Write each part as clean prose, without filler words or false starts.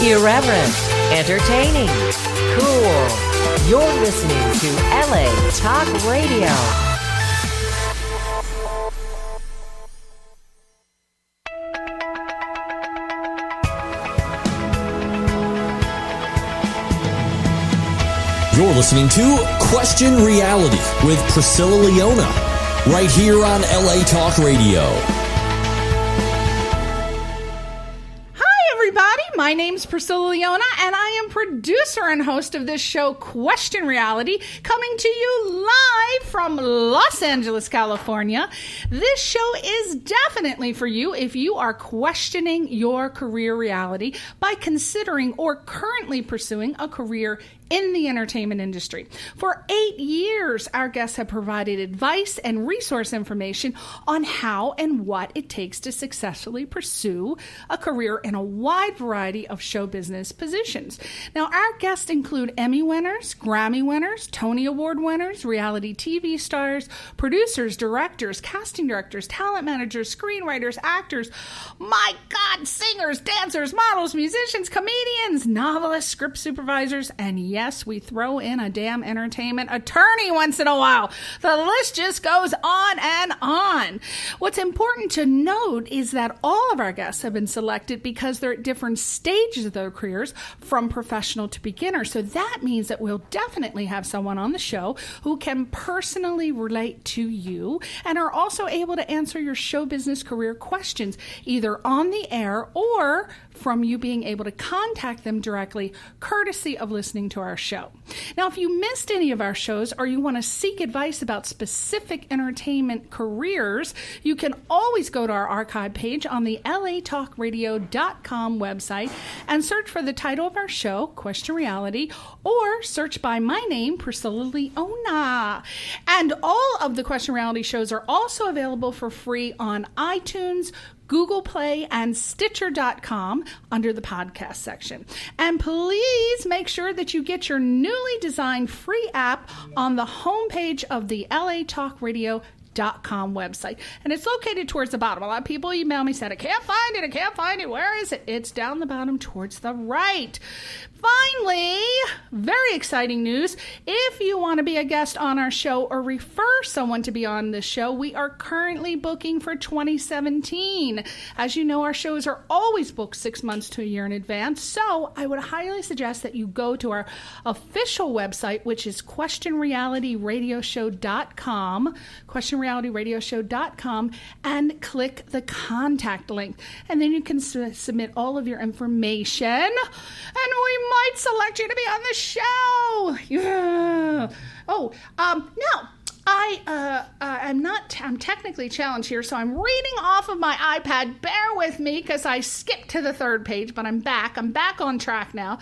Irreverent, entertaining, cool. You're listening to LA Talk Radio. You're listening to Question Reality with Priscilla Leona, right here on LA Talk Radio. My name's Priscilla Leona, and I am producer and host of this show, Question Reality, coming to you live from Los Angeles, California. This show is definitely for you if you are questioning your career reality by considering or currently pursuing a career in the entertainment industry. For 8 years, our guests have provided advice and resource information on how and what it takes to successfully pursue a career in a wide variety of show business positions. Now, our guests include Emmy winners, Grammy winners, Tony Award winners, reality TV stars, producers, directors, casting directors, talent managers, screenwriters, actors, my God, singers, dancers, models, musicians, comedians, novelists, script supervisors, and yes, we throw in a damn entertainment attorney once in a while. The list just goes on and on. What's important to note is that all of our guests have been selected because they're at different stages of their careers, from professional to beginner. So that means that we'll definitely have someone on the show who can personally relate to you and are also able to answer your show business career questions, either on the air or from you being able to contact them directly, courtesy of listening to our show. Now, if you missed any of our shows or you want to seek advice about specific entertainment careers, you can always go to our archive page on the latalkradio.com website and search for the title of our show, Question Reality, or search by my name, Priscilla Leona. And all of the Question Reality shows are also available for free on iTunes, Google Play, and Stitcher.com under the podcast section. And please make sure that you get your newly designed free app on the homepage of the latalkradio.com website. And it's located towards the bottom. A lot of people email me, said, I can't find it. Where is it? It's down the bottom towards the right. Finally, very exciting news. If you want to be a guest on our show or refer someone to be on this show, we are currently booking for 2017. As you know, our shows are always booked 6 months to a year in advance. So I would highly suggest that you go to our official website, which is questionrealityradioshow.com, questionrealityradioshow.com, and click the contact link. And then you can submit all of your information, and we might select you to be on the show. Yeah. I'm technically challenged here, so I'm reading off of my iPad. Bear with me because I skipped to the third page, but I'm back. I'm back on track now.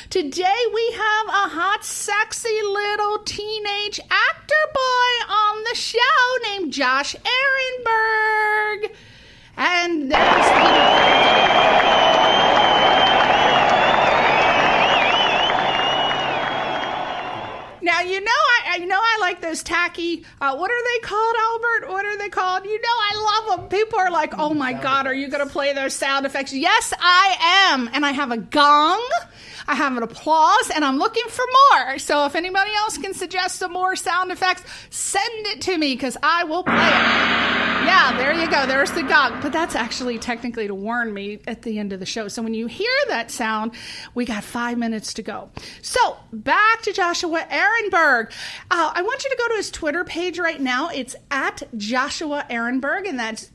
Today we have a hot, sexy little teenage actor boy on the show named Josh Erenberg. And now, I like those tacky, what are they called, Albert? What are they called? I love them. People are like, oh my God, are you going to play those sound effects? Yes, I am. And I have a gong, I have an applause, and I'm looking for more. So if anybody else can suggest some more sound effects, send it to me because I will play it. Yeah, there you go. There's the gong. But that's actually technically to warn me at the end of the show. So when you hear that sound, we got 5 minutes to go. So back to Joshua Erenberg. I want you to go to his Twitter page right now. It's at Joshua Erenberg, and that's Erenberg.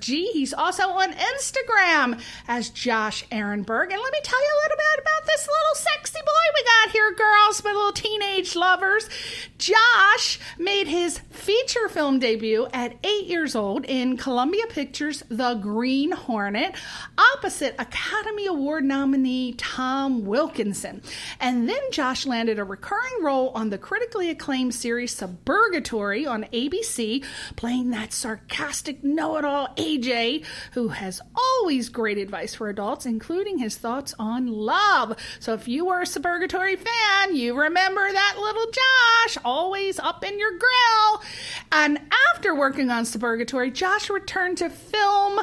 He's also on Instagram as Josh Erenberg. And let me tell you a little bit about this little sexy boy we got here, girls, my little teenage lovers. Josh made his feature film debut at 8 years old in Columbia Pictures' The Green Hornet, opposite Academy Award nominee Tom Wilkinson. And then Josh landed a recurring role on the critically acclaimed series Suburgatory on ABC, playing that sarcastic know-it-all AJ, who has always great advice for adults, including his thoughts on love. So if you were a Suburgatory fan, you remember that little Josh, always up in your grill. And after working on Suburgatory, Josh returned to film,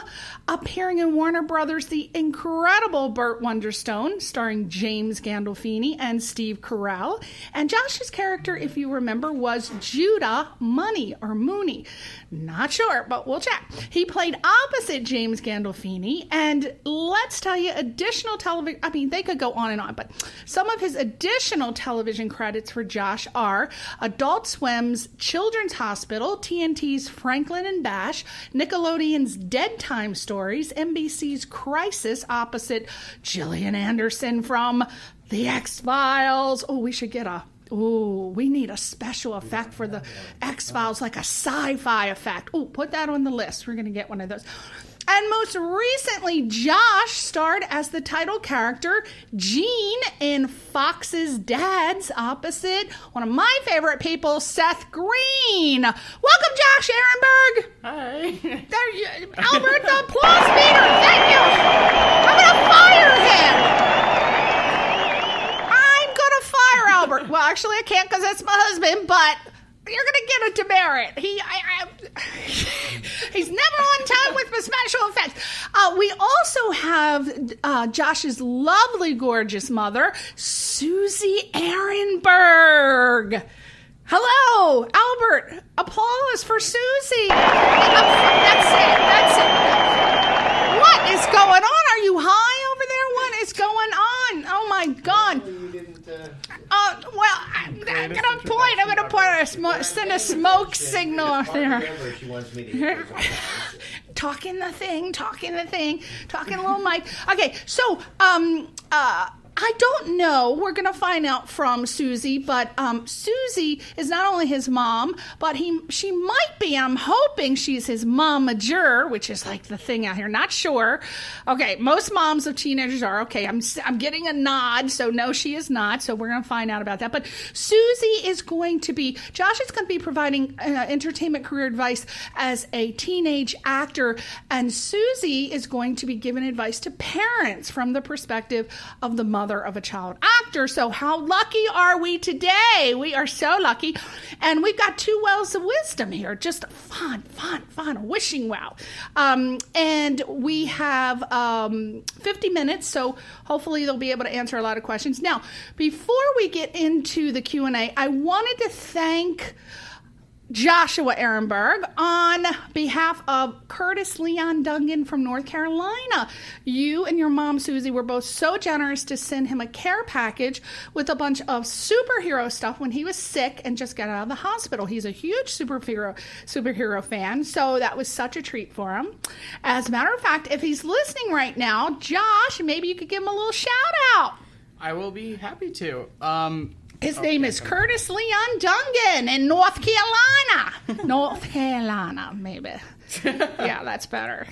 appearing in Warner Brothers' The Incredible Burt Wonderstone, starring James Gandolfini and Steve Carell. And Josh's character, if you remember, was Judah Money or Mooney. Not sure, but we'll check. He played opposite James Gandolfini, and let's tell you, additional television, I mean, they could go on and on, but some of his additional television credits for Josh are Adult Swim's Children's Hospital, TNT's Franklin and Bash, Nickelodeon's Dead Time Stories, NBC's Crisis opposite Gillian Anderson from The X-Files. Oh, we should get we need a special effect for the X-Files, like a sci-fi effect. Oh, put that on the list. We're going to get one of those. And most recently, Josh starred as the title character, Gene, in Fox's Dads, opposite one of my favorite people, Seth Green. Welcome, Josh Erenberg. Hi. Albert, the applause meter. Thank you. I'm going to fire him. Albert. Well, actually, I can't because that's my husband, but you're going to get a demerit. He's never on time with my special effects. We also have Josh's lovely, gorgeous mother, Susie Erenberg. Hello, Albert. Applause for Susie. That's it. What is going on? Are you high over there? What is going on? Oh, my God. I'm going to send a smoke signal off there. Talking the thing, talking a little mic. Okay, so, I don't know. We're going to find out from Susie, but Susie is not only his mom, but she might be, I'm hoping she's his momager, which is like the thing out here. Not sure. Okay, most moms of teenagers are. Okay, I'm getting a nod, so no, she is not. So we're going to find out about that. But Susie is going to be, Josh is going to be providing entertainment career advice as a teenage actor, and Susie is going to be giving advice to parents from the perspective of the mother of a child actor. So how lucky are we today? We are so lucky. And we've got two wells of wisdom here. Just fun, a wishing well. And we have 50 minutes, so hopefully they'll be able to answer a lot of questions. Now, before we get into the Q&A, I wanted to thank Joshua Erenberg on behalf of Curtis Leon Dungan from North Carolina. You and your mom, Susie, were both so generous to send him a care package with a bunch of superhero stuff when he was sick and just got out of the hospital. He's a huge superhero fan, so that was such a treat for him. As a matter of fact, if he's listening right now, Josh, maybe you could give him a little shout out. I will be happy to. His name is Curtis Leon Dungan in North Carolina. North Carolina, maybe. Yeah, that's better.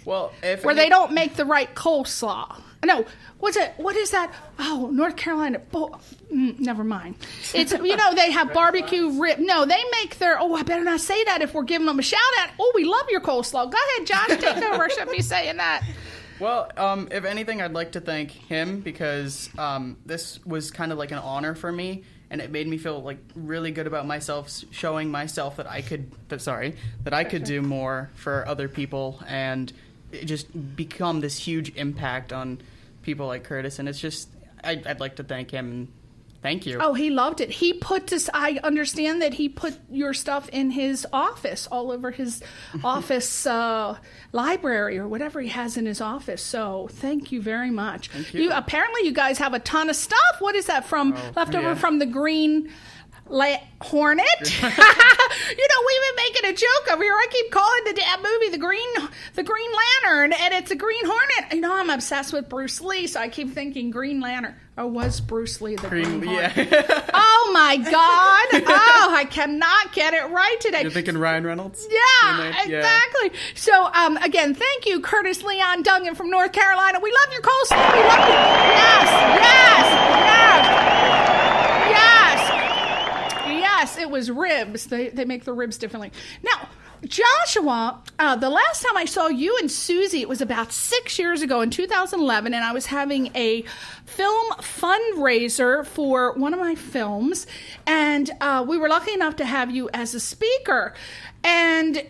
Well, where they don't make the right coleslaw. No, what's it? What is that? Oh, North Carolina. Never mind. It's, they have barbecue rib. No, they make their, I better not say that if we're giving them a shout out. Oh, we love your coleslaw. Go ahead, Josh, take over. I shouldn't be saying that. Well, if anything, I'd like to thank him because this was kind of like an honor for me, and it made me feel like really good about myself, showing myself that I could do more for other people and just become this huge impact on people like Curtis. And it's just, I'd like to thank him. And thank you. Oh, he loved it. He put this, I understand that he put your stuff in his office, all over his office library or whatever he has in his office. So thank you very much. Thank you. Apparently you guys have a ton of stuff. What is that from? Leftover from the Green Hornet? We've been making a joke over here. I keep calling the damn movie the Green Lantern, and it's a Green Hornet. I'm obsessed with Bruce Lee, so I keep thinking Green Lantern. Or was Bruce Lee the Green Hornet? Yeah. Oh my God! Oh, I cannot get it right today. You're thinking Ryan Reynolds? Yeah, exactly. So again, thank you, Curtis Leon Dungan from North Carolina. We love your coleslaw. We love you. Yes, it was ribs. They make the ribs differently. Now, Joshua, the last time I saw you and Susie, it was about 6 years ago in 2011, and I was having a film fundraiser for one of my films, and we were lucky enough to have you as a speaker. And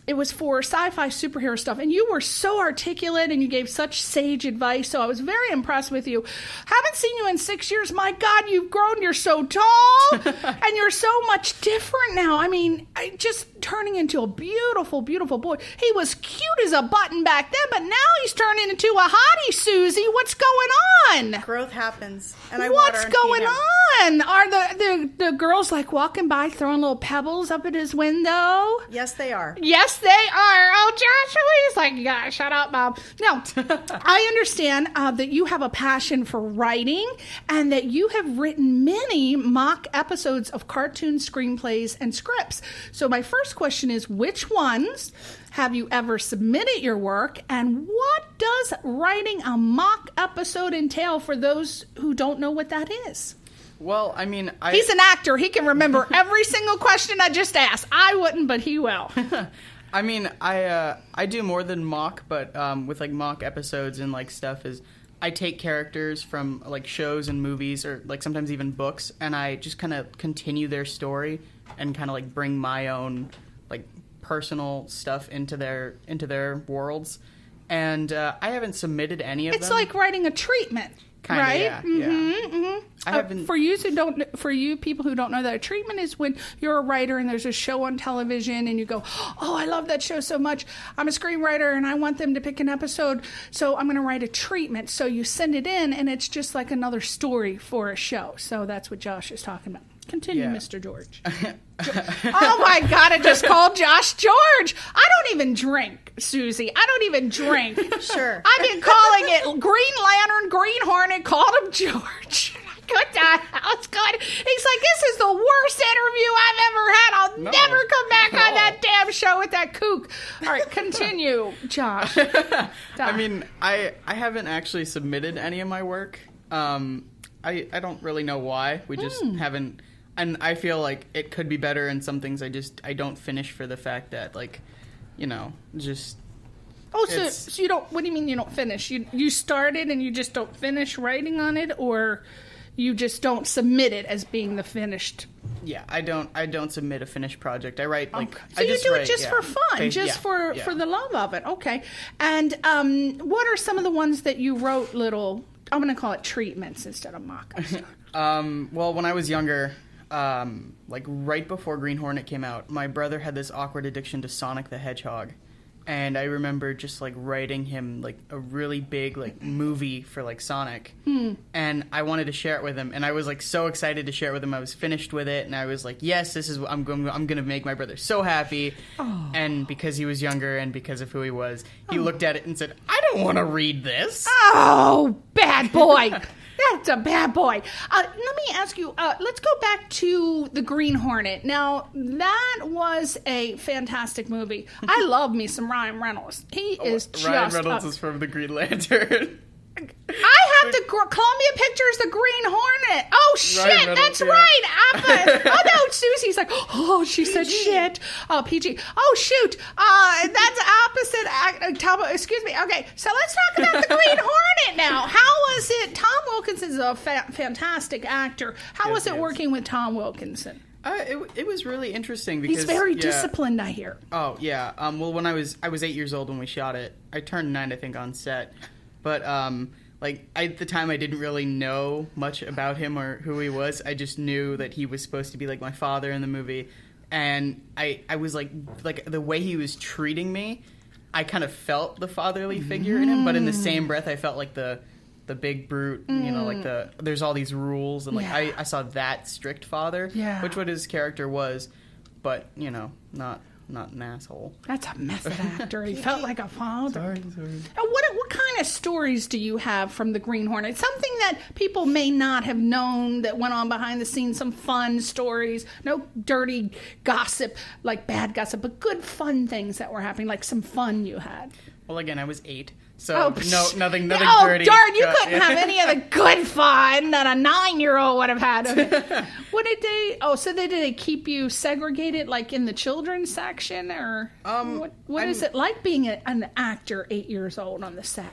it was for sci-fi superhero stuff, and you were so articulate and you gave such sage advice, so I was very impressed with you. Haven't seen you in 6 years. My God, you've grown. You're so tall, and you're so much different now. I mean, just turning into a beautiful, beautiful boy. He was cute as a button back then, but now he's turning into a hottie, Susie. What's going on? Growth happens, and What's going on? Are the girls like walking by throwing little pebbles up at his window? Yes, they are. Yes, they are. Oh, Joshua, he's like, yeah, shut up, Mom. No, I understand that you have a passion for writing and that you have written many mock episodes of cartoon screenplays and scripts. So my first question is, which ones have you ever submitted your work, and what does writing a mock episode entail for those who don't know what that is? Well, I mean, he's an actor. He can remember every single question I just asked. I wouldn't, but he will. I mean, I do more than mock, but with like mock episodes and like stuff is I take characters from like shows and movies or like sometimes even books, and I just kind of continue their story and kind of like bring my own like personal stuff into their worlds. And I haven't submitted any of them. It's like writing a treatment. Kinda, right? Yeah, mm-hmm, yeah. Mm-hmm. I haven't. For you people who don't know that, a treatment is when you're a writer and there's a show on television and you go, oh, I love that show so much. I'm a screenwriter and I want them to pick an episode, so I'm going to write a treatment. So you send it in and it's just like another story for a show. So that's what Josh is talking about. Continue, Yeah. Mr. George. Oh my God, I just called Josh George. I don't even drink, Susie. I don't even drink. Sure. I've been calling it Green Lantern, Green Hornet, called him George. Good time. It's good. He's like, this is the worst interview I've ever had. I'll never come back on that damn show with that kook. All right, continue, Josh. I mean, I haven't actually submitted any of my work. I don't really know why. We just haven't. And I feel like it could be better, and some things I don't finish for the fact that, like, just... Oh, so you don't... What do you mean you don't finish? You started and you just don't finish writing on it, or you just don't submit it as being the finished... Yeah, I don't submit a finished project. I write, like... Okay. So you do it just for fun, for the love of it. Okay. And what are some of the ones that you wrote little... I'm going to call it treatments instead of mock. Well, when I was younger... like right before Green Hornet came out, my brother had this awkward addiction to Sonic the Hedgehog, and I remember just like writing him like a really big like movie for like Sonic, and I wanted to share it with him, and I was like so excited to share it with him. I was finished with it, and I was like, yes, this is I'm gonna make my brother so happy. And because he was younger and because of who he was, he looked at it and said, I don't want to read this. Oh, bad boy. That's a bad boy. Let me ask you, let's go back to the Green Hornet. Now, that was a fantastic movie. I love me some Ryan Reynolds. He is just... Ryan Reynolds is from the Green Lantern. I have the Columbia Pictures, the Green Hornet. Oh, shit, Reynolds, that's right. Oh, no, Susie's like, oh, she said shit. Oh, PG. Oh, shoot. That's opposite. Excuse me. Okay, so let's talk about the Green Hornet now. How was it? Tom Wilkinson's a fantastic actor. How was it working with Tom Wilkinson? It was really interesting because he's very disciplined, I hear. Oh, yeah. Well, when I was 8 years old when we shot it. I turned 9, I think, on set. But, at the time, I didn't really know much about him or who he was. I just knew that he was supposed to be, like, my father in the movie. And I was, like, the way he was treating me, I kind of felt the fatherly figure in him. But in the same breath, I felt like the big brute, there's all these rules. And, like, I saw that strict father, which what his character was. But, not an asshole. That's a method actor. He felt like a father. Sorry. What kind of stories do you have from the Green Hornet? Something that people may not have known that went on behind the scenes. Some fun stories. No dirty gossip, like bad gossip, but good fun things that were happening, like some fun you had. Well, again, I was 8. So, nothing oh, dirty. Darn, you couldn't have any of the good fun that a 9-year-old would have had. Okay. What did they... Oh, so did they keep you segregated, like, in the children's section? Or what is it like being an actor 8 years old on the set?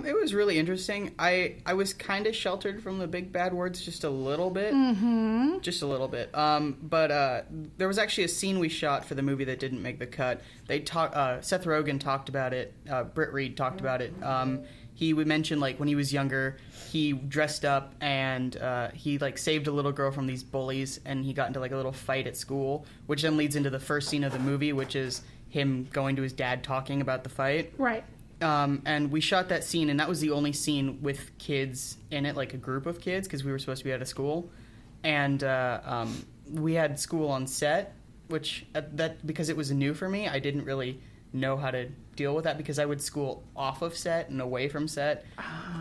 It was really interesting. I was kind of sheltered from the big bad words just a little bit. Just a little bit. But there was actually a scene we shot for the movie that didn't make the cut. Seth Rogen talked about it. Britt Reed talked about it. He would mention, like, when he was younger, he dressed up and he, like, saved a little girl from these bullies, and he got into, like, a little fight at school, which then leads into the first scene of the movie, which is him going to his dad talking about the fight. Right. And we shot that scene, and that was the only scene with kids in it, like a group of kids, because we were supposed to be at a school. And we had school on set, which, because it was new for me, I didn't really know how to deal with that, because I would school off of set and away from set,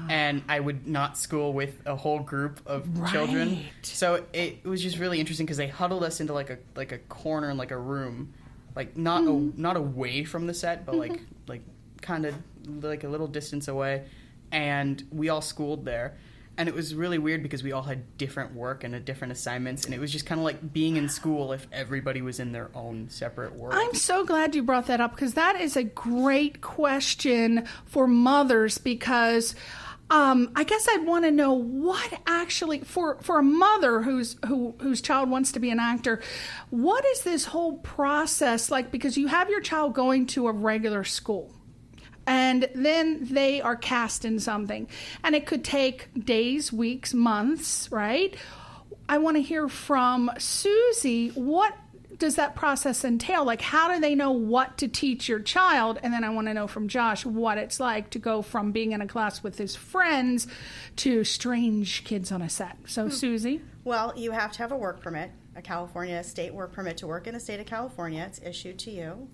and I would not school with a whole group of children. So it was just really interesting, because they huddled us into like a corner in like a room, like not away from the set, but like kind of like a little distance away, and we all schooled there. And it was really weird because we all had different work and different assignments, and it was just kind of like being in school if everybody was in their own separate world. I'm so glad you brought that up, because that is a great question for mothers, because I guess I'd want to know what actually, for a mother whose child wants to be an actor, what is this whole process like? Because you have your child going to a regular school, and then they are cast in something. And it could take days, weeks, months, right? I want to hear from Susie, what does that process entail? Like, how do they know what to teach your child? And then I want to know from Josh what it's like to go from being in a class with his friends to strange kids on a set. So, Susie? Well, you have to have a work permit, a California state work permit to work in the state of California. It's issued to you.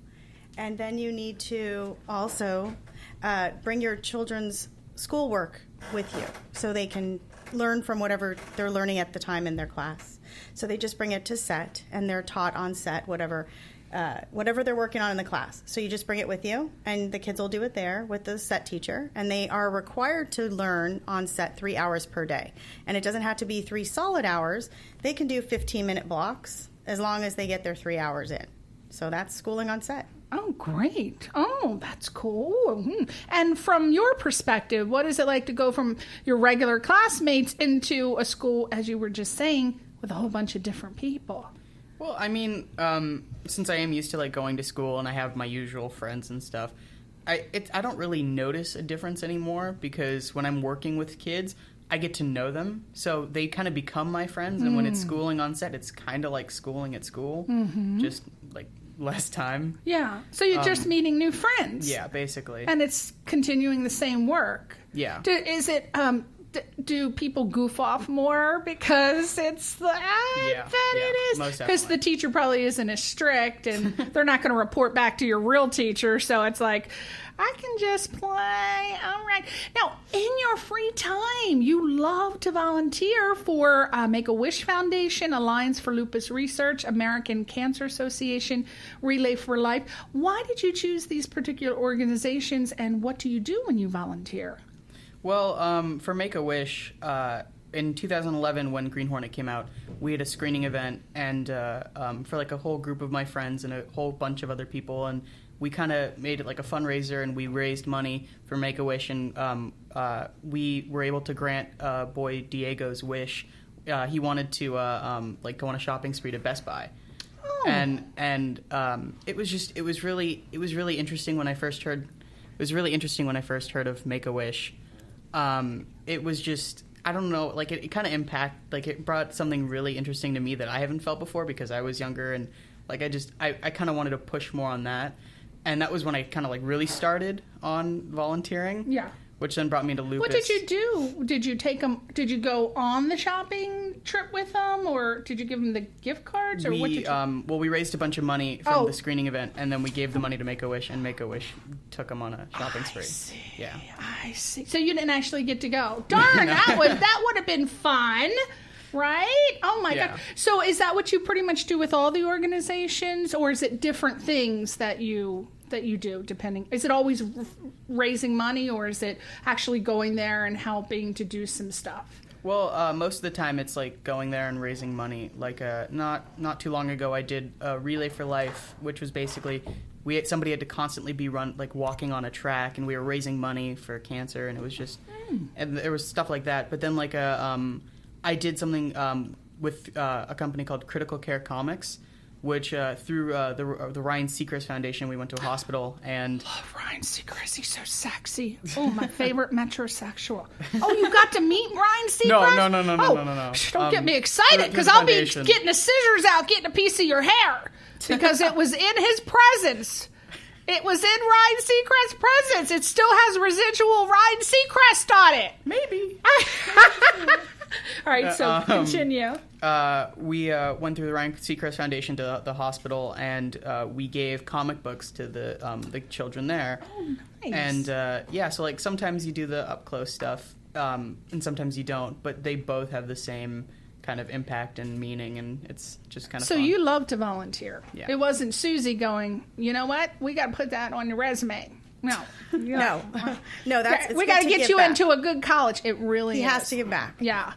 And then you need to also bring your children's schoolwork with you so they can learn from whatever they're learning at the time in their class. So they just bring it to set, and they're taught on set whatever they're working on in the class. So you just bring it with you, and the kids will do it there with the set teacher. And they are required to learn on set 3 hours per day. And it doesn't have to be 3 solid hours. They can do 15-minute blocks as long as they get their 3 hours in. So that's schooling on set. Oh, great. Oh, that's cool. And from your perspective, what is it like to go from your regular classmates into a school, as you were just saying, with a whole bunch of different people? Well, I mean, since I am used to like going to school and I have my usual friends and stuff, I don't really notice a difference anymore, because when I'm working with kids, I get to know them, so they kind of become my friends. And when it's schooling on set, it's kind of like schooling at school, just like less time. Yeah, so you're just meeting new friends. Yeah, basically. And it's continuing the same work. Yeah. Do people goof off more because it's the it is, because the teacher probably isn't as strict, and they're not going to report back to your real teacher, so it's like, I can just play. All right. Now, in your free time, you love to volunteer for Make-A-Wish Foundation, Alliance for Lupus Research, American Cancer Association, Relay for Life. Why did you choose these particular organizations, and what do you do when you volunteer? Well, for Make-A-Wish, in 2011, when Green Hornet came out, we had a screening event, and for like a whole group of my friends and a whole bunch of other people, and we kind of made it like a fundraiser, and we raised money for Make-A-Wish, and we were able to grant boy Diego's wish. He wanted to like go on a shopping spree to Best Buy. Oh. And it was really interesting when I first heard. It was really interesting when I first heard of Make-A-Wish. It was just, I don't know, like it kind of it brought something really interesting to me that I haven't felt before, because I was younger, and like I kind of wanted to push more on that. And that was when I kind of like really started on volunteering. Yeah. Which then brought me to lupus. What did you do? Did you take them? Did you go on the shopping trip with them, or did you give them the gift cards, or what did you? Well, we raised a bunch of money from the screening event, and then we gave the money to Make-A-Wish, and Make-A-Wish took them on a shopping spree. Yeah. I see. So you didn't actually get to go. Darn, that would have been fun. Right? Oh, my God. So is that what you pretty much do with all the organizations, or is it different things that you that you do, depending? Is it always raising money, or is it actually going there and helping to do some stuff? Well, most of the time it's like going there and raising money. Like not too long ago, I did a Relay for Life, which was basically somebody had to constantly be walking on a track, and we were raising money for cancer, and it was just and there was stuff like that. But then I did something with a company called Critical Care Comics, which through the Ryan Seacrest Foundation, we went to a hospital and... Love Ryan Seacrest. He's so sexy. Oh, my favorite metrosexual. Oh, you got to meet Ryan Seacrest? No. Don't get me excited, because I'll be getting the scissors out, getting a piece of your hair, because it was in his presence. It was in Ryan Seacrest's presence. It still has residual Ryan Seacrest on it. Maybe. All right, so continue. We went through the Ryan Seacrest Foundation to the hospital, and we gave comic books to the children there. Oh, nice. And so sometimes you do the up close stuff, and sometimes you don't. But they both have the same kind of impact and meaning, and it's just kind of so fun. You love to volunteer. Yeah. It wasn't Susie going, you know what? We got to put that on your resume. No. No. That's we got to get you into a good college. It really He has to give back. Yeah.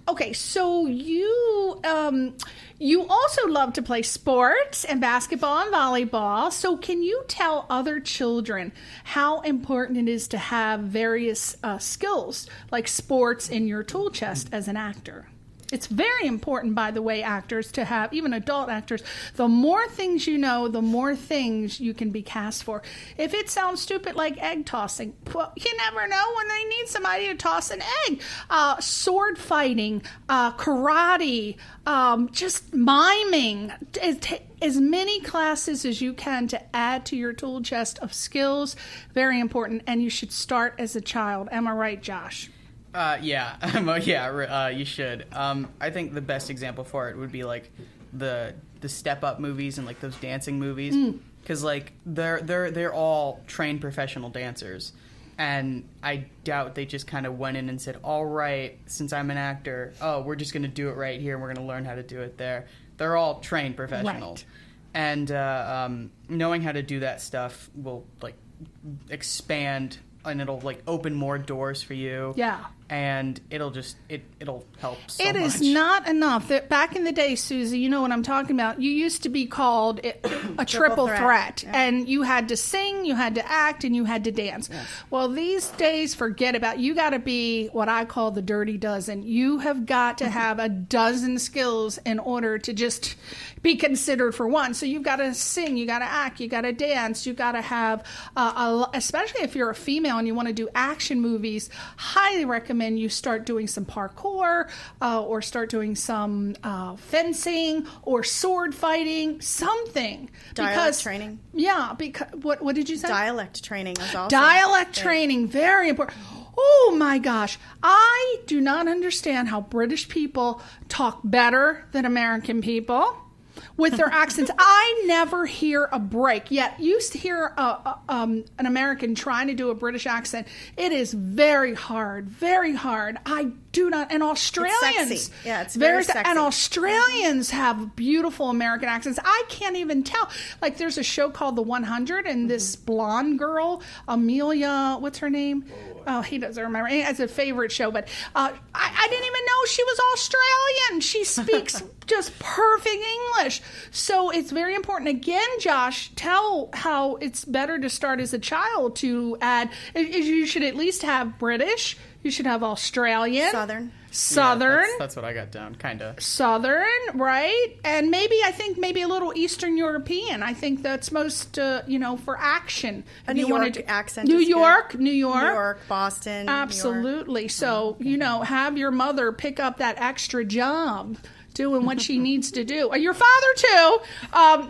Okay, so you also love to play sports and basketball and volleyball. So can you tell other children how important it is to have various skills like sports in your tool chest as an actor? It's very important, by the way, actors, to have, even adult actors, the more things you know, the more things you can be cast for. If it sounds stupid like egg tossing, well, you never know when they need somebody to toss an egg. Sword fighting, karate, just miming. As many classes as you can to add to your tool chest of skills, very important, and you should start as a child. Am I right, Josh? You should. I think the best example for it would be like the Step Up movies and like those dancing movies, because like they're all trained professional dancers, and I doubt they just kind of went in and said, all right, since I'm an actor, we're just going to do it right here and we're going to learn how to do it there. They're all trained professionals, right. And knowing how to do that stuff will like expand, and it'll like open more doors for you. Yeah. And it'll help so much. It is not enough. Back in the day, Susie, you know what I'm talking about. You used to be called a triple threat. Yeah. And you had to sing, you had to act, and you had to dance. Yes. Well, these days, forget about it. You got to be what I call the dirty dozen. You have got to have a dozen skills in order to just be considered for one. So you've got to sing, you got to act, you got to dance, you got to have, especially if you're a female and you want to do action movies, highly recommend you start doing some parkour or start doing some fencing or sword fighting, something. Dialect training. Yeah, because what did you say? Dialect training is also dialect training, very important. Oh my gosh, I do not understand how British people talk better than American people with their accents. I never hear a break. Yet you hear an American trying to do a British accent. It is very hard, very hard. I do not. And Australians, it's sexy. Yeah, it's very sexy. And Australians have beautiful American accents. I can't even tell. Like there's a show called The 100, and this blonde girl, Amelia, what's her name? Oh, he doesn't remember. It's a favorite show, but I didn't even know she was Australian. She speaks just perfect English. So it's very important. Again, Josh, tell how it's better to start as a child to add. You should at least have British. You should have Australian. Southern. Yeah, that's what I got down, kind of. Southern, right? And I think a little Eastern European. I think that's most, for action. A New York accent. New York, Boston. Absolutely. New York. So, have your mother pick up that extra job doing what she needs to do. Or your father, too.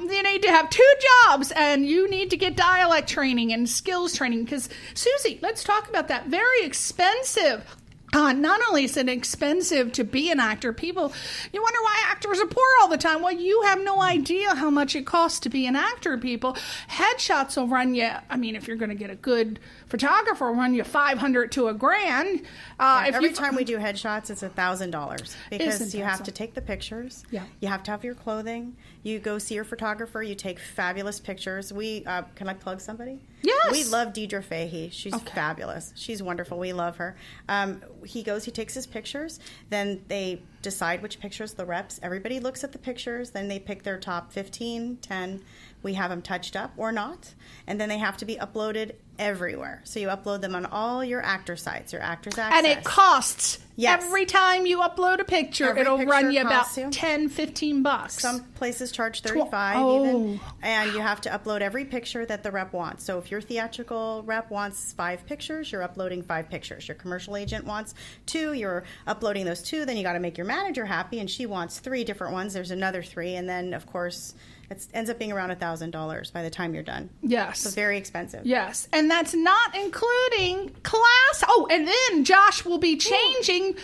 You need to have 2 jobs, and you need to get dialect training and skills training. Because, Susie, let's talk about that. Very expensive. not only is it expensive to be an actor, you wonder why actors are poor all the time. Well, you have no idea how much it costs to be an actor, people. Headshots will run you, I mean, if you're going to get a good photographer, will run you $500 to $1,000. Every time we do headshots, it's $1,000 because you have to take the pictures. Yeah. You have to have your clothing. You go see your photographer. You take fabulous pictures. Can I plug somebody? Yes. We love Deidre Fahey. She's fabulous. She's wonderful. We love her. He takes his pictures. Then they decide which pictures, the reps. Everybody looks at the pictures. Then they pick their top 15, 10. We have them touched up or not. And then they have to be uploaded everywhere. So you upload them on all your actor sites, your Actors Access. And it costs. Yes. Every time you upload a picture, it'll run you about $10-15. Some places charge $35 even. And you have to upload every picture that the rep wants. So if your theatrical rep wants 5 pictures, you're uploading 5 pictures. Your commercial agent wants 2, you're uploading those 2. Then you got to make your manager happy, and she wants 3 different ones. There's another 3. And then, of course, it ends up being around $1,000 by the time you're done. Yes. So very expensive. Yes. And that's not including class. Oh, and then Josh will be changing,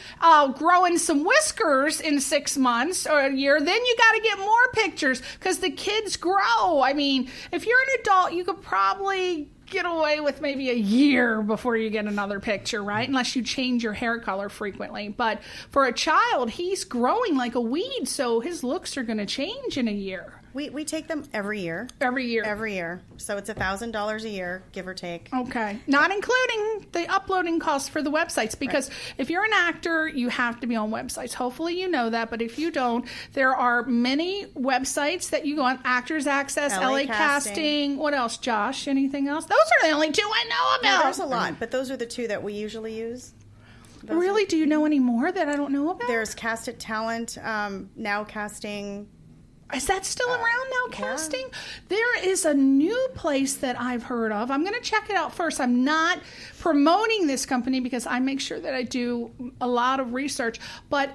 growing some whiskers in 6 months or a year. Then you got to get more pictures because the kids grow. I mean, if you're an adult, you could probably get away with maybe a year before you get another picture, right? Unless you change your hair color frequently. But for a child, he's growing like a weed, so his looks are going to change in a year. We take them every year. Every year. Every year. So it's $1,000 a year, give or take. Okay. Not including the uploading costs for the websites, because if you're an actor, you have to be on websites. Hopefully you know that, but if you don't, there are many websites that you go on. Actors Access, LA Casting. What else, Josh? Anything else? Those are the only 2 I know about. No, there's a lot, but those are the 2 that we usually use. Really? Do you know any more that I don't know about? There's Cast It Talent, Now Casting. Is that still around now, casting? Yeah. There is a new place that I've heard of. I'm going to check it out first. I'm not promoting this company because I make sure that I do a lot of research. But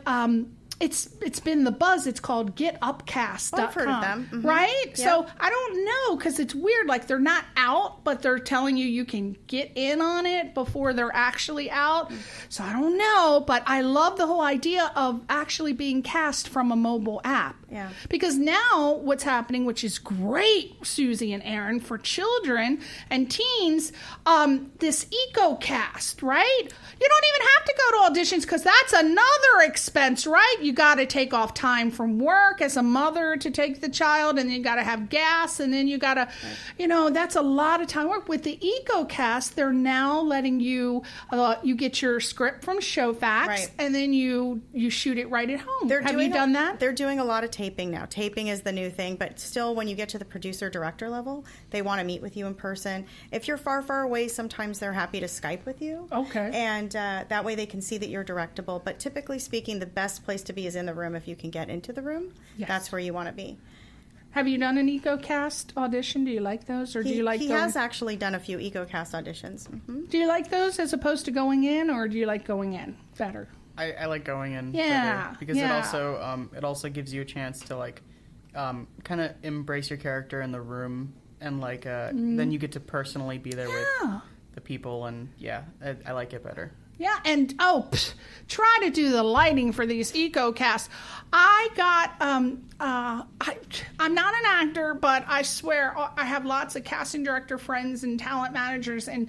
it's been the buzz. It's called GetUpcast.com. I've heard of them. Mm-hmm. Right? Yep. So I don't know because it's weird. Like they're not out, but they're telling you can get in on it before they're actually out. So I don't know, but I love the whole idea of actually being cast from a mobile app. Yeah. Because now what's happening, which is great, Susie and Aaron, for children and teens, this EcoCast, right? You don't even have to go to auditions because that's another expense, right? You got to take off time from work as a mother to take the child, and then you got to have gas, and then you got to, that's a lot of time work. With the EcoCast, they're now letting you, you get your script from Showfax, and then you shoot it right at home. Have you done that? They're doing a lot of taping now. Taping is the new thing, but still when you get to the producer-director level, they want to meet with you in person. If you're far, far away, sometimes they're happy to Skype with you. Okay. And that way they can see that you're directable. But typically speaking, the best place to be is in the room if you can get into the room. Yes. That's where you want to be. Have you done an EcoCast audition? Do you like those? Or do you like He has actually done a few EcoCast auditions. Mm-hmm. Do you like those as opposed to going in, or do you like going in better? I like going in better because it also gives you a chance to kind of embrace your character in the room, and then you get to personally be there with the people, and I like it better. Yeah, and try to do the lighting for these EcoCasts. I got I'm not an actor, but I swear I have lots of casting director friends and talent managers and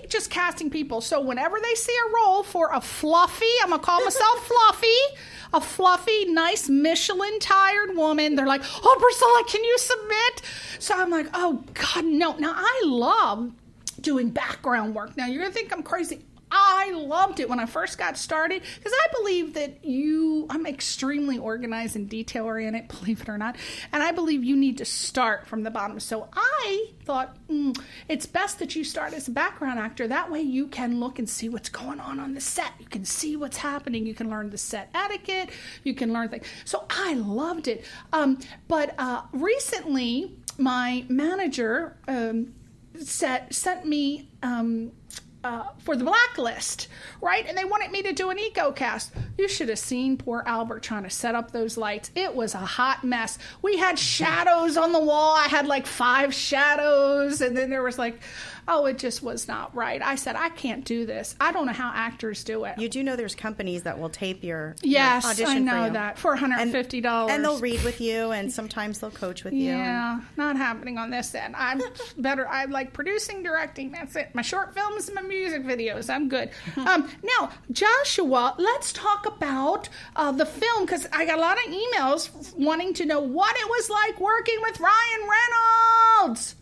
just casting people. So whenever they see a role for a fluffy, I'm gonna call myself a fluffy, nice Michelin-tired woman, they're like, "Oh, Priscilla, can you submit?" So I'm like, "Oh God, no!" Now I love doing background work. Now you're gonna think I'm crazy. I loved it when I first got started because I believe that I'm extremely organized and detail-oriented, believe it or not, and I believe you need to start from the bottom. So I thought it's best that you start as a background actor. That way you can look and see what's going on the set. You can see what's happening. You can learn the set etiquette. You can learn things. So I loved it. But recently, my manager sent me for the Blacklist, right? And they wanted me to do an eco cast. You should have seen poor Albert trying to set up those lights. It was a hot mess. We had shadows on the wall. I had like 5 shadows, and then there was like, oh, it just was not right. I said, I can't do this. I don't know how actors do it. You do know there's companies that will tape your I audition for know you. that, for $150. And they'll read with you, and sometimes they'll coach with you. Yeah, not happening on this end. I'm better. I like producing, directing. That's it. My short films and my music videos. I'm good. Now, Joshua, let's talk about the film, because I got a lot of emails wanting to know what it was like working with Ryan Reynolds.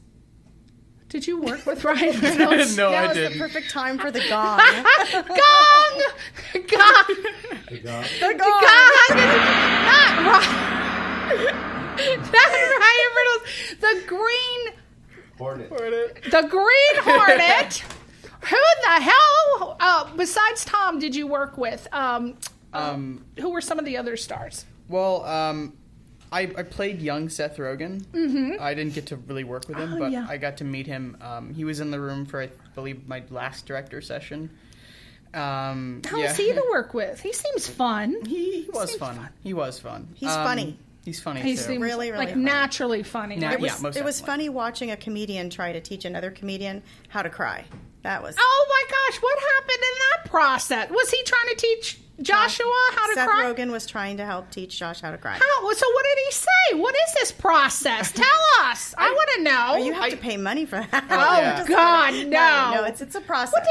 Did you work with Ryan Reynolds? No, That I was didn't. the perfect time for the gong. Gong! Gong! The Gong! gong. Not Ryan. Not Ryan Reynolds. The Green Hornet. Who the hell, besides Tom, did you work with? Who were some of the other stars? Well, I played young Seth Rogen. Mm-hmm. I didn't get to really work with him, but yeah. I got to meet him. He was in the room for, I believe, my last director session. How was he to work with? He seems fun. He was fun. He was fun. He's funny. He's funny, He too. seems Really, really like funny. naturally funny. Now- right? yeah, most It was definitely. funny watching a comedian try to teach another comedian how to cry. That was Oh my gosh, what happened in that process? Was he trying to teach Joshua how to Seth cry? Rogen was trying to help teach Josh how to cry. So what did he say? What is this process? Tell us. I want to know. Oh, you have to pay money for that. Oh, yeah. Just God, kidding. no. No, it's a process. What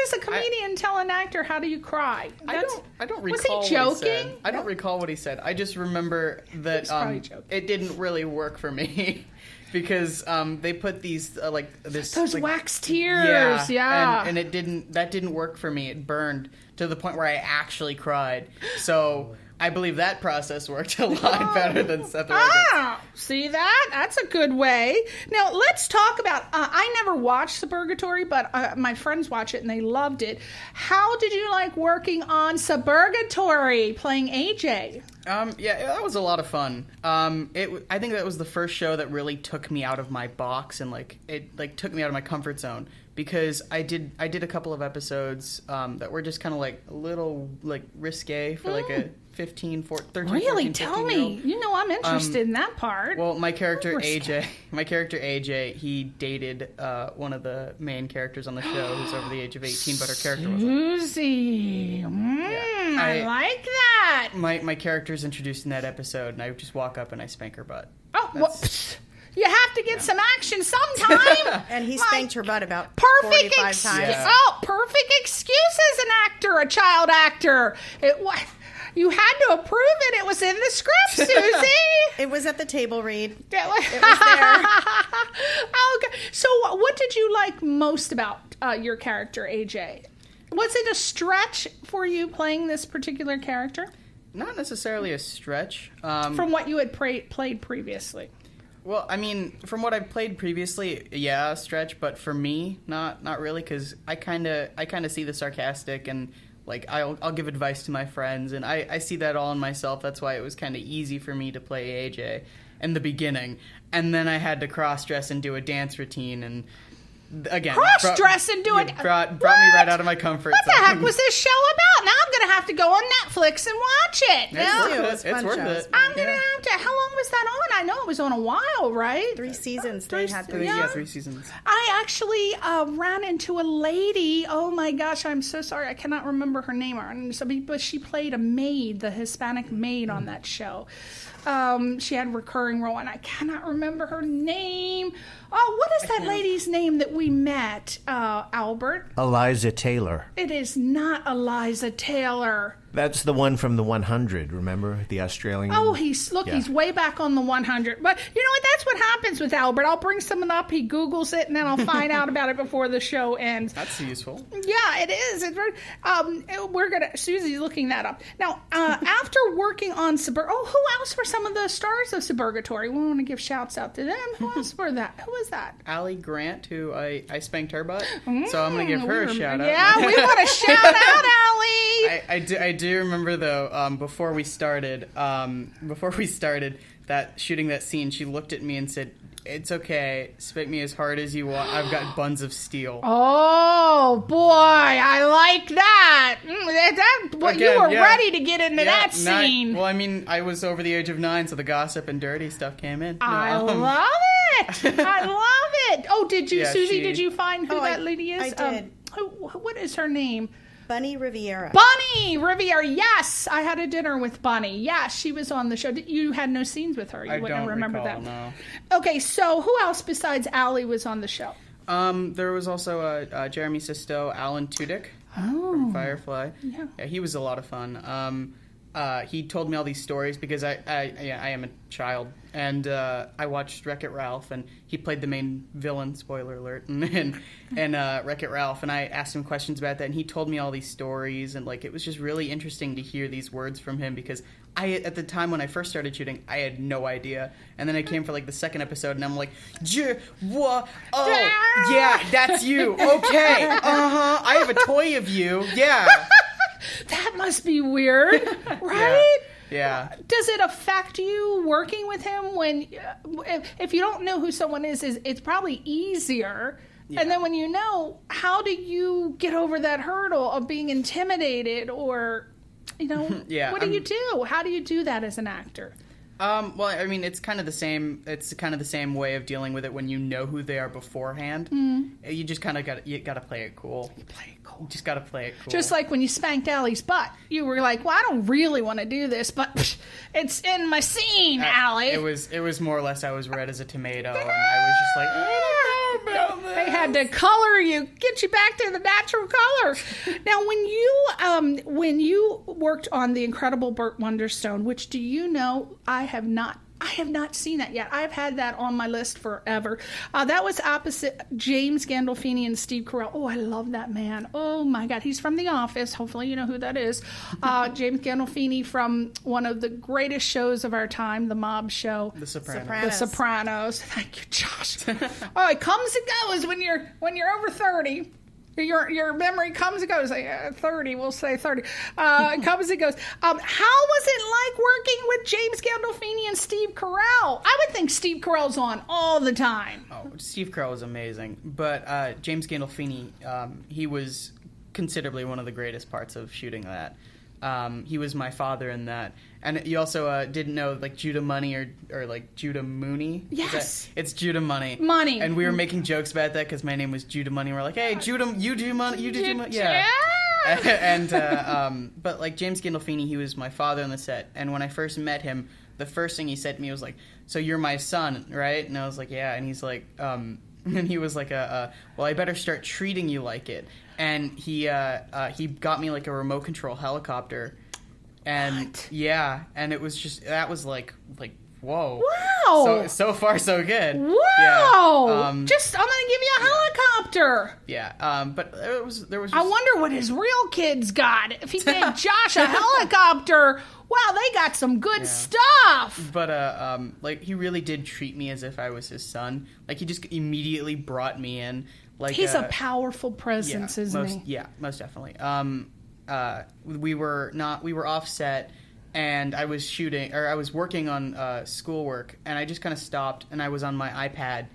does a comedian tell an actor? How do you cry? I don't recall Was he what joking? said. I don't recall what he said. I just remember that probably joking. it didn't really work for me because they put these Those wax tears, yeah. and that didn't work for me. It burned to the point where I actually cried. So I believe that process worked a lot better than Seth Rogen. Ah, see that? That's a good way. Now, let's talk about... I never watched Suburgatory, but my friends watch it and they loved it. How did you like working on Suburgatory, playing AJ? Yeah, that was a lot of fun. I think that was the first show that really took me out of my box and it took me out of my comfort zone, because I did a couple of episodes that were just kind of like a little like risque for like a 13, Really? 14, Tell 15-year-old. me. You know I'm interested in that part. Well, my character Risque. AJ, he dated one of the main characters on the show who's over the age of 18, but her character wasn't. Susie. I like that. My character's introduced in that episode, and I just walk up and I spank her butt. Oh, well, you have to get some action sometime. And he spanked her butt about Perfect 45 excuse. times. Yeah. Oh, perfect excuse as an actor, a child actor. You had to approve it. It was in the script, Susie. It was at the table read. It was there. Okay. So, what did you like most about your character, AJ? Was it a stretch for you playing this particular character Not necessarily a stretch. from what you had played previously? Well, I mean, from what I've played previously, yeah, a stretch, but for me, not really, because I kind of see the sarcastic and like I'll give advice to my friends, and I see that all in myself. That's why it was kind of easy for me to play AJ in the beginning, and then I had to cross dress and do a dance routine, and again, Cross-dress and do it. brought me right out of my comfort What the zone. heck was this show about? Now I'm going to have to go on Netflix and watch it. It's Now, It was worth it. It's fun worth shows. it. I'm going to Yeah. have to. How long was that on? I know it was on a while, right? 3 seasons. They had Three, 3 yeah, 3 seasons. I actually ran into a lady. Oh my gosh, I'm so sorry. I cannot remember her name. But she played a maid, the Hispanic maid on that show. She had a recurring role, and I cannot remember her name. Oh, what is that lady's name that we met, Albert? Eliza Taylor. It is not Eliza Taylor. That's the one from the 100, remember? The Australian. Oh, he's Yeah. way back on the 100. But you know what? That's what happens with Albert. I'll bring someone up. He Googles it, and then I'll find out about it before the show ends. That's useful. Yeah, it is. It's very, Susie's looking that up now. After working on who else were some of the stars of Suburgatory? We want to give shouts out to them. Who else were that? Who was that? Allie Grant, who I spanked her butt, so I'm gonna give her a shout out. Yeah, we want to shout out Allie. I do remember though, before we started that shooting that scene, she looked at me and said, It's okay. Spank me as hard as you want. I've got buns of steel. Oh, boy. I like that. Again, you were yeah. ready to get into that scene. Well, I mean, I was over the age of 9, so the gossip and dirty stuff came in. I love it. I love it. Oh, did you, Yeah, Susie, did you find who that I- lady is? I did. What is her name? Bunny Riviera. Bunny Riviera. Yes, I had a dinner with Bunny. Yes, she was on the show. You had no scenes with her. You I wouldn't don't remember recall, that. no. Okay, so who else besides Allie was on the show? There was also Jeremy Sisto, Alan Tudyk from Firefly. Yeah, he was a lot of fun. He told me all these stories because I am a child, and I watched Wreck-It Ralph, and he played the main villain, spoiler alert, and Wreck-It Ralph, and I asked him questions about that, and he told me all these stories, and like it was just really interesting to hear these words from him because at the time when I first started shooting, I had no idea, and then I came for like the second episode, and I'm like, yeah, that's you, okay, I have a toy of you, yeah. That must be weird, right? Yeah. Does it affect you working with him when, if you don't know who someone is it's probably easier. Yeah. And then when you know, how do you get over that hurdle of being intimidated or, Yeah, what do you do? How do you do that as an actor? Well, I mean, it's kind of the same. It's kind of the same way of dealing with it when you know who they are beforehand. You just kind of got to play it cool. You play it cool. You just got to play it cool. Just like when you spanked Allie's butt, you were like, "Well, I don't really want to do this, but it's in my scene, Allie." It was more or less I was red as a tomato, and I was just like, I don't know about this. They had to color you, get you back to the natural color. Now, when you worked on The Incredible Burt Wonderstone, which do you know I have not seen that yet. I've had that on my list forever. That was opposite James Gandolfini and Steve Carell. Oh, I love that man. Oh, my God. He's from The Office. Hopefully you know who that is. James Gandolfini from one of the greatest shows of our time, the mob show. The Sopranos. The Sopranos. Thank you, Josh. Oh, it comes and goes when you're over 30. Your memory comes and goes. 30, we'll say 30. It comes and goes. How was it like working with James Gandolfini and Steve Carell? I would think Steve Carell's on all the time. Oh, Steve Carell was amazing, but James Gandolfini, he was considerably one of the greatest parts of shooting that. He was my father in that. And you also didn't know, like, Judah Money or like, Judah Mooney? Yes. It's Judah Money. Money. And we were making jokes about that because my name was Judah Money. We're like, hey, Judah, you do money, you do money. Yeah. And, but, like, James Gandolfini, he was my father on the set. And when I first met him, the first thing he said to me was like, so you're my son, right? And I was like, yeah. And he's like, and he was like, well, I better start treating you like it. And he got me like a remote control helicopter, and what? Yeah, and it was just that was like whoa, wow, so far so good. Wow, yeah. I'm gonna give you a helicopter. Yeah, but there was. I wonder what his real kids got. If he gave Josh a helicopter, wow, they got some good stuff. But like he really did treat me as if I was his son. Like he just immediately brought me in. Like he's a powerful presence, isn't he? Yeah, most definitely. We were offset, and I was working on schoolwork, and I just kind of stopped, and I was on my iPad,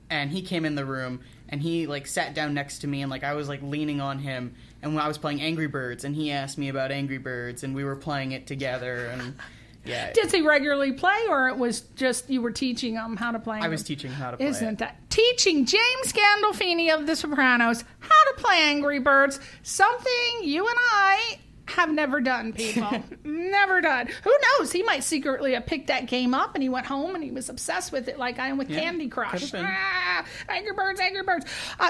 and he came in the room, and he like sat down next to me, and like I was like leaning on him, and when I was playing Angry Birds, and he asked me about Angry Birds, and we were playing it together, and yeah. Does he regularly play, or it was just you were teaching him how to play? I was teaching how to play. Isn't that teaching James Gandolfini of The Sopranos how to play Angry Birds? Something you and I have never done, people. Never done. Who knows? He might secretly have picked that game up and he went home and he was obsessed with it like I am with Candy Crush. Angry Birds, Angry Birds.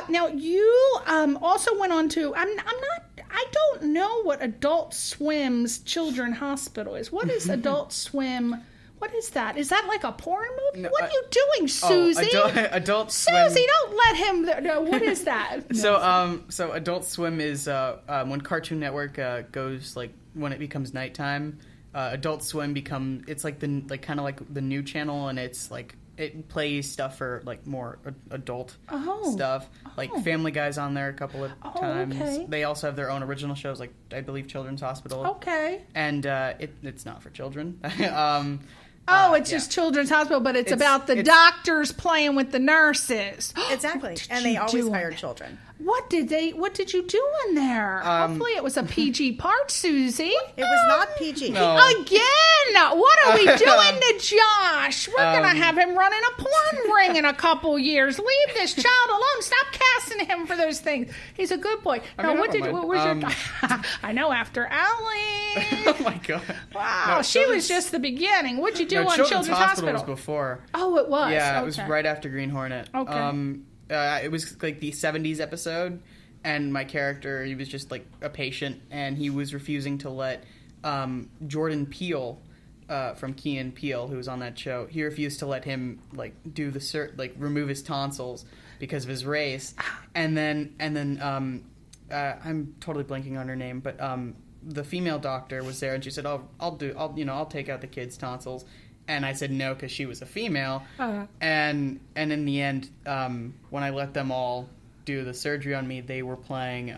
Now, you also went on to, I don't know what Adult Swim's Children's Hospital is. What is Adult Swim? What is that? Is that like a porn movie? No, what are you doing, Susie? Adult Swim. Susie, don't let him. No, what is that? So Adult Swim is when Cartoon Network goes like when it becomes nighttime. Adult Swim it's like kind of like the new channel, and it's like it plays stuff for like more adult stuff. Like Family Guy's on there a couple of times. Okay. They also have their own original shows, like I believe Children's Hospital. Okay. And it's not for children. Oh, it's just Children's Hospital, but it's about the doctors playing with the nurses. Exactly. And they always hired children. What did you do in there? Hopefully it was a PG part, Susie. It was not PG. No. Again, what are we doing to Josh? We're going to have him running a porn ring in a couple years. Leave this child alone. Stop casting him for those things. He's a good boy. Now, what was your... I know, after Allie. Oh, my God. Wow, she was just the beginning. What'd you do on Children's Hospital? Was before. Oh, it was? Yeah, it was right after Green Hornet. Okay. It was like the 70s episode, and my character, he was just like a patient, and he was refusing to let Jordan Peele from Key and Peele, who was on that show, he refused to let him like do the remove his tonsils because of his race, and then I'm totally blanking on her name, but the female doctor was there, and she said, I'll take out the kid's tonsils. And I said no because she was a female. And in the end, when I let them all do the surgery on me, they were playing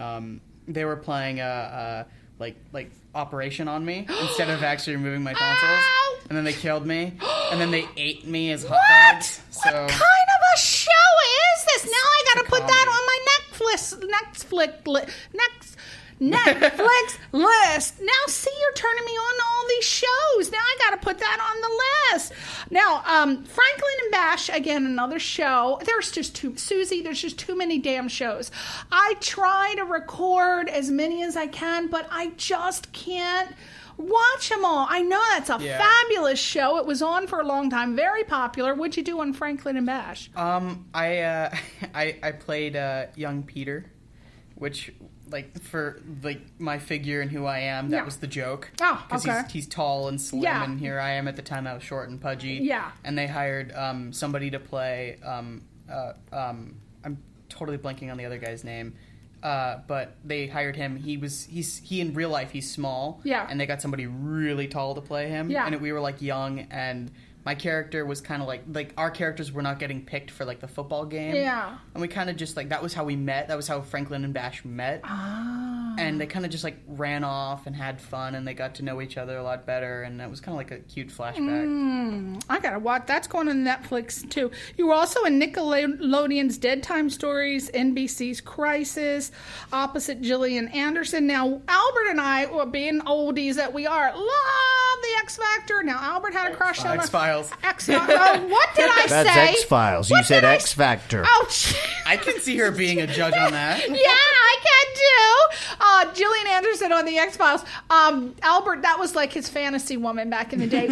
like Operation on me instead of actually removing my tonsils. And then they killed me. And then they ate me as hot dogs. So what kind of a show is this? Now I got to put that on my Netflix list. Now, see, you're turning me on to all these shows. Now I got to put that on the list. Now, Franklin and Bash, again, another show. There's just too many damn shows. I try to record as many as I can, but I just can't watch them all. I know that's a fabulous show. It was on for a long time, very popular. What'd you do on Franklin and Bash? I played young Peter, which for my figure and who I am, that was the joke. Oh, okay. Because he's tall and slim, and here I am at the time I was short and pudgy. Yeah. And they hired somebody to play. I'm totally blanking on the other guy's name. But they hired him. He in real life he's small. Yeah. And they got somebody really tall to play him. Yeah. And we were young, and my character was kind of like our characters were not getting picked for the football game. Yeah. And we kind of just that was how we met. That was how Franklin and Bash met. Ah. And they kind of just ran off and had fun, and they got to know each other a lot better, and that was kind of a cute flashback. I gotta watch. That's going on Netflix too. You were also in Nickelodeon's Dead Time Stories, NBC's Crisis, opposite Gillian Anderson. Now Albert and I, being oldies that we are, love the X Factor. Now Albert had a crush on X-Files. What did I say? That's X-Files. You said X Factor. Oh, I can see her being a judge on that. Yeah, I can too. Gillian Anderson on the X-Files. Albert, that was his fantasy woman back in the day.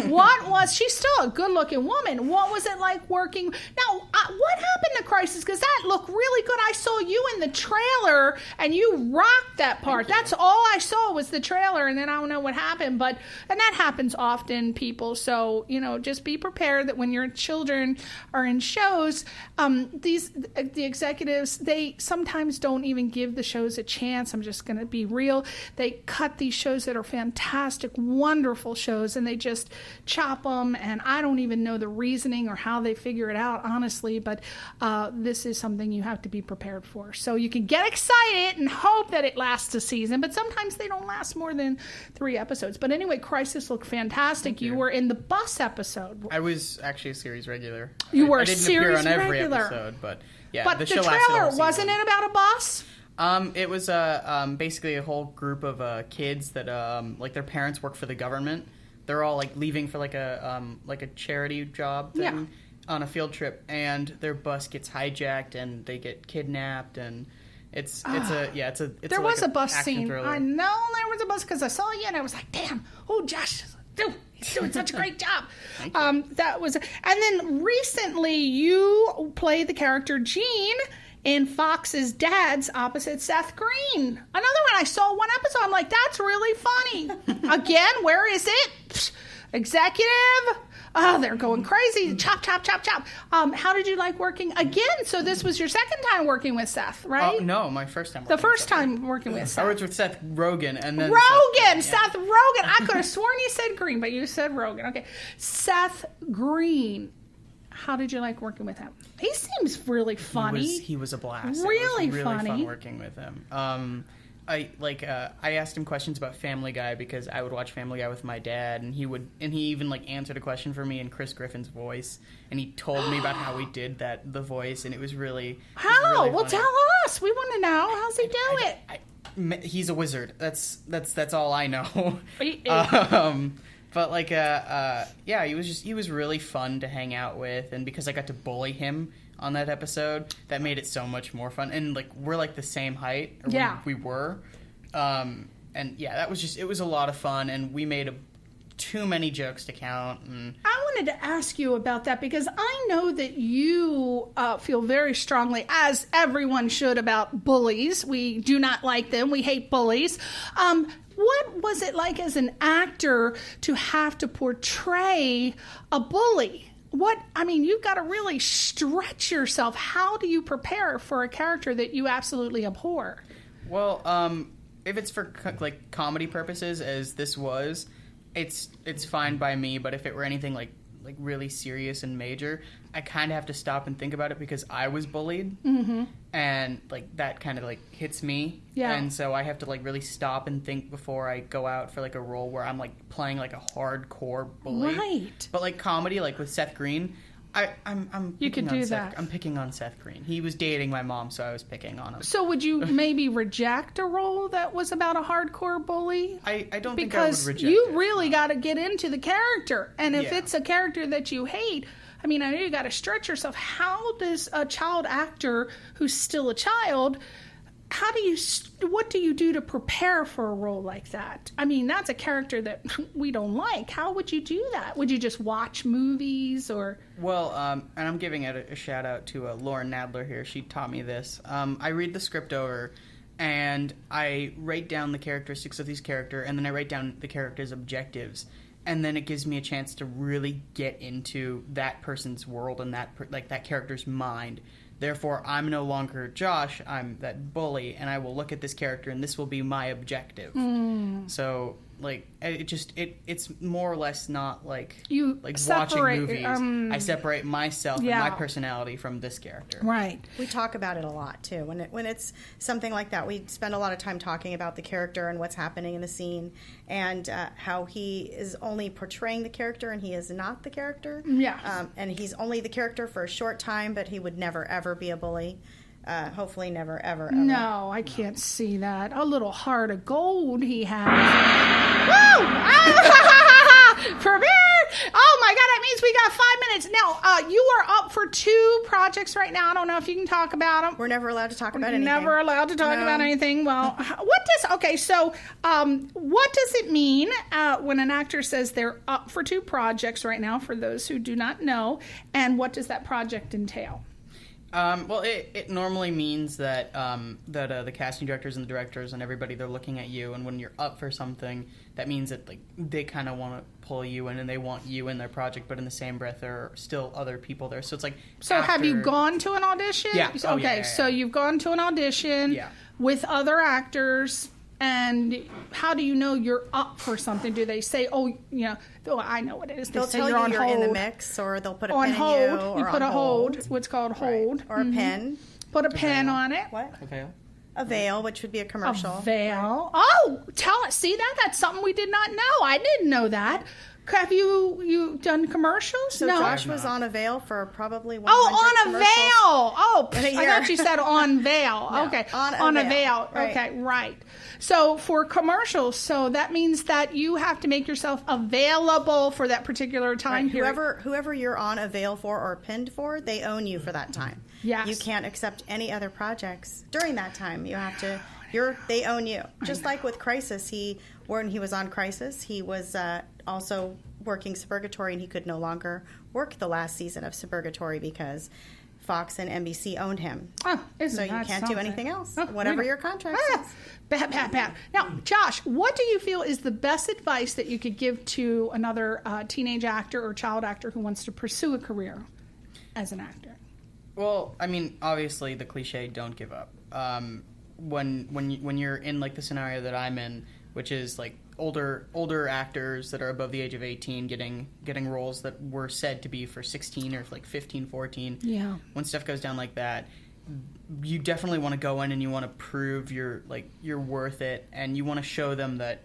She's still a good-looking woman. What was it like working? Now, what happened to Crisis? Because that looked really good. I saw you in the trailer, and you rocked that part. That's all I saw was the trailer, and then I don't know what happened. And that happens often, people. So, just be prepared that when your children are in shows, the executives, they sometimes don't even give the shows a chance. I'm just going to be real. They cut these shows that are fantastic, wonderful shows, and they just chop them, and I don't even know the reasoning or how they figure it out, honestly, but this is something you have to be prepared for. So you can get excited and hope that it lasts a season, but sometimes they don't last more than 3 episodes. But anyway, Crisis looked fantastic. You were in the bus episode. I was actually a series regular. You were I a didn't series appear on every regular. episode, but yeah. But the the show lasted trailer, all season. wasn't it about a bus? It was basically a whole group of kids that their parents work for the government. They're all leaving for a charity job thing on a field trip, and their bus gets hijacked and they get kidnapped, and it's there was a bus scene. Thriller. I know there was a bus because I saw you and I was like, damn, Josh, he's doing such a great job. That was, and then recently you played the character Gene in Fox's Dad's opposite Seth Green. Another one, I saw one episode. I'm like, that's really funny. Again, where is it? Executive. Oh, they're going crazy. Chop, chop, chop, chop. How did you like working again? So this was your second time working with Seth, right? No, my first time. The first time working with Seth. I worked with Seth Rogen and then Seth Rogen. I could have sworn you said Green, but you said Rogen. Okay, Seth Green. How did you like working with him? He seems really funny. He was a blast. Really it was really funny. fun working with him. I asked him questions about Family Guy because I would watch Family Guy with my dad, and he even like answered a question for me in Chris Griffin's voice, and he told me about how he did the voice, and it was really How? Well, funny. tell us. We want to know. How's he do it? He's a wizard. That's all I know. But like he was really fun to hang out with, and because I got to bully him on that episode, that made it so much more fun. And like we're like the same height, or we were, and yeah, it was a lot of fun, and we made too many jokes to count. And I wanted to ask you about that because I know that you feel very strongly, as everyone should, about bullies. We do not like them. We hate bullies. What was it like as an actor to have to portray a bully? You've got to really stretch yourself. How do you prepare for a character that you absolutely abhor? Well, if it's for like comedy purposes, as this was, it's fine by me. But if it were anything like really serious and major, I kind of have to stop and think about it because I was bullied, and like that kind of like hits me. Yeah. And so I have to like really stop and think before I go out for like a role where I'm like playing like a hardcore bully. Right. But like comedy, like with Seth Green, I'm you could do that. I'm picking on Seth Green. He was dating my mom, so I was picking on him. So would you maybe reject a role that was about a hardcore bully? I don't think I would because reject you it. really got to get into the character, and if Yeah. it's a character that you hate, I know you got to stretch yourself. How does a child actor who's still a child? What do you do to prepare for a role like that? That's a character that we don't like. How would you do that? Would you just watch movies or? Well, and I'm giving it a shout out to Lauren Nadler here. She taught me this. I read the script over, and I write down the characteristics of these characters, and then I write down the characters' objectives. And then it gives me a chance to really get into that person's world and that character's mind. Therefore, I'm no longer Josh, I'm that bully, and I will look at this character, and this will be my objective. So, like, it's more or less not like you like separate, watching movies. I separate myself and my personality from this character. Right. We talk about it a lot too. When it's something like that, we spend a lot of time talking about the character and what's happening in the scene, and how he is only portraying the character and he is not the character. Yeah. And he's only the character for a short time, but he would never ever be a bully. Hopefully never, ever, ever. No, I can't see that. A little heart of gold he has. Woo! Premiere! Oh my God, that means we got 5 minutes. Now, you are up for 2 projects right now. I don't know if you can talk about them. We're never allowed to talk about anything. Never allowed to talk about anything. Well, what does it mean when an actor says they're up for 2 projects right now, for those who do not know, and what does that project entail? Well, it normally means that the casting directors and the directors and everybody, they're looking at you, and when you're up for something, that means that like they kind of want to pull you in and they want you in their project, but in the same breath, there are still other people there. So it's like. So have you gone to an audition? Yeah. Oh, okay, yeah. So you've gone to an audition with other actors. And how do you know you're up for something? Do they say, I know what it is. They'll say tell you're on you're hold. in the mix, or they'll put a on pin hold. in you. Or you put on a hold. What's called hold. Right. Or a pin. Put a pin on it. What? A veil. A veil, which would be a commercial. A veil. Right. Oh, tell us. See that? That's something we did not know. I didn't know that. Have you done commercials? So no. Josh was on a veil for probably 100 on a commercials. veil. Oh, In a I year. thought you said on veil. No, Okay. on a veil. Right. Okay, right. So for commercials, so that means that you have to make yourself available for that particular time period. Whoever you're on a veil for or pinned for, they own you for that time. Yes. You can't accept any other projects during that time. You have to. They own you. Just like with Crisis, when he was on Crisis, he was also working Suburgatory, and he could no longer work the last season of Suburgatory because Fox and NBC owned him. Oh, isn't so you that can't something? do anything else, Oh, whatever your contract says. Bad. Now, Josh, what do you feel is the best advice that you could give to another teenage actor or child actor who wants to pursue a career as an actor? Well, obviously the cliche, don't give up. When you're in like the scenario that I'm in, which is like older actors that are above the age of 18 getting roles that were said to be for 16 or like 15, 14. Yeah. When stuff goes down like that, you definitely want to go in and you want to prove you're worth it, and you want to show them that,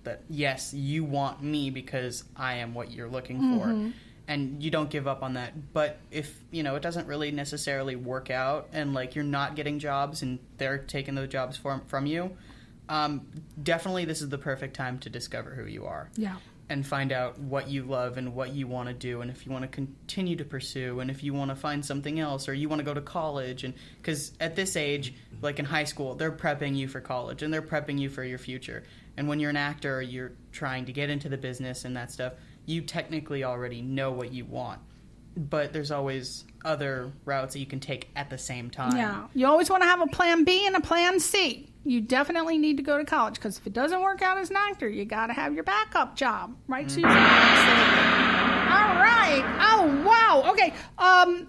that yes, you want me because I am what you're looking for. And you don't give up on that. But if, it doesn't really necessarily work out, and you're not getting jobs and they're taking those jobs from you, definitely this is the perfect time to discover who you are. Yeah. And find out what you love and what you want to do, and if you want to continue to pursue, and if you want to find something else, or you want to go to college. And because at this age, like in high school, they're prepping you for college and they're prepping you for your future. And when you're an actor, or you're trying to get into the business and that stuff, you technically already know what you want. But there's always other routes that you can take at the same time. Yeah. You always want to have a plan B and a plan C. You definitely need to go to college, because if it doesn't work out as an actor, you got to have your backup job. Right, Susan? All right. Oh, wow. Okay.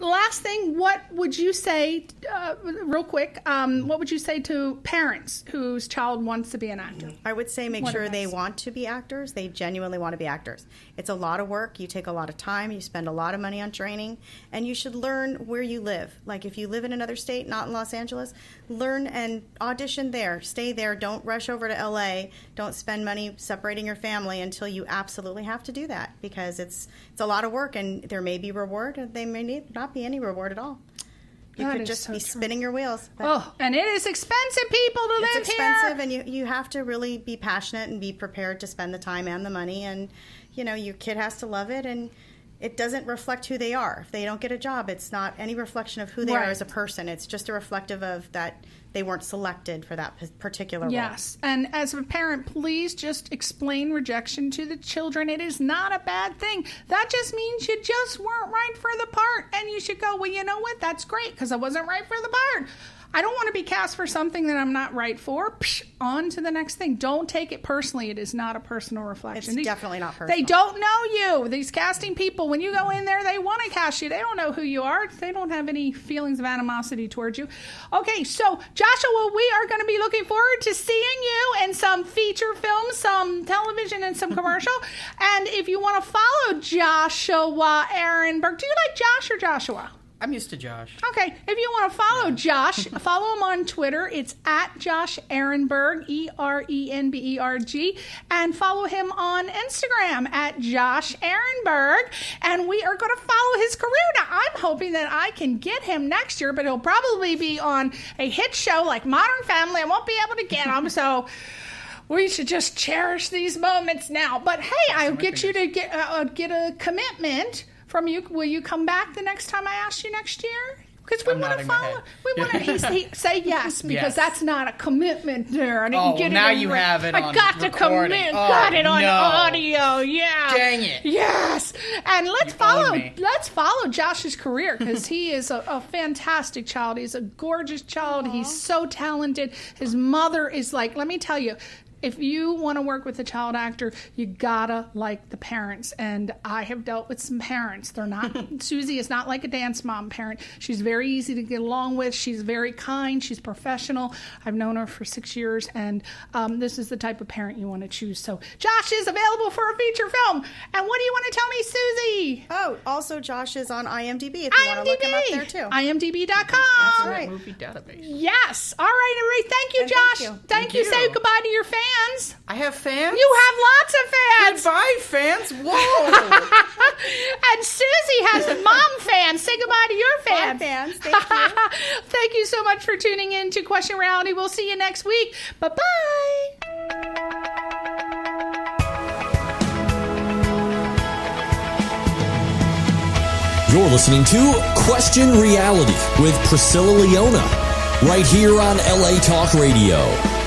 Last thing, what would you say, real quick, what would you say to parents whose child wants to be an actor? I would say make sure they want to be actors. They genuinely want to be actors. It's a lot of work. You take a lot of time. You spend a lot of money on training. And you should learn where you live. Like if you live in another state, not in Los Angeles, learn and audition there. Stay there. Don't rush over to LA. Don't spend money separating your family until you absolutely have to do that, because it's a lot of work, and there may be reward, and there may not be any reward at all. You could just be spinning your wheels. And it is expensive, people, to live here. It's expensive, and you have to really be passionate and be prepared to spend the time and the money, and your kid has to love it, and it doesn't reflect who they are. If they don't get a job, it's not any reflection of who they are as a person. It's just a reflective of that they weren't selected for that particular role. Yes. And as a parent, please just explain rejection to the children. It is not a bad thing. That just means you just weren't right for the part. And you should go, well, you know what? That's great, because I wasn't right for the part. I don't want to be cast for something that I'm not right for. Psh, on to the next thing. Don't take it personally. It is not a personal reflection. It's definitely not personal. They don't know you. These casting people, when you go in there, they want to cast you. They don't know who you are. They don't have any feelings of animosity towards you. Okay, so Joshua, we are going to be looking forward to seeing you in some feature films, some television, and some commercial. And if you want to follow Joshua Erenberg, do you like Josh or Joshua? I'm used to Josh. Okay, if you want to follow Josh, follow him on Twitter. It's at Josh Erenberg, Erenberg, and follow him on Instagram at Josh Erenberg. And we are going to follow his career. Now, I'm hoping that I can get him next year, but he'll probably be on a hit show like Modern Family. I won't be able to get him, so we should just cherish these moments now. But hey, I'll get you to get a commitment from you. Will you come back the next time I ask you next year? Because we want to follow. We want to say yes, because that's not a commitment there. I didn't get it. Now you have it. I got to commit. Got it on audio. Yeah. Dang it. Yes. And let's follow Josh's career, because he is a fantastic child. He's a gorgeous child. Aww. He's so talented. His mother is like, let me tell you, if you want to work with a child actor, you gotta like the parents. And I have dealt with some parents. They're not, Susie is not like a dance mom parent. She's very easy to get along with. She's very kind. She's professional. I've known her for 6 years, and this is the type of parent you want to choose. So Josh is available for a feature film. And what do you want to tell me, Susie? Oh, also Josh is on IMDb if you want to look him up there too. IMDb.com. That's right. Movie database. Yes. All right, everybody. Thank you, Josh. Thank you. Say goodbye to your fans. I have fans? You have lots of fans. Goodbye, fans. Whoa. And Susie has mom fans. Say goodbye to your fans. Mom fans. Thank you. Thank you so much for tuning in to Question Reality. We'll see you next week. Bye-bye. You're listening to Question Reality with Priscilla Leona, right here on LA Talk Radio.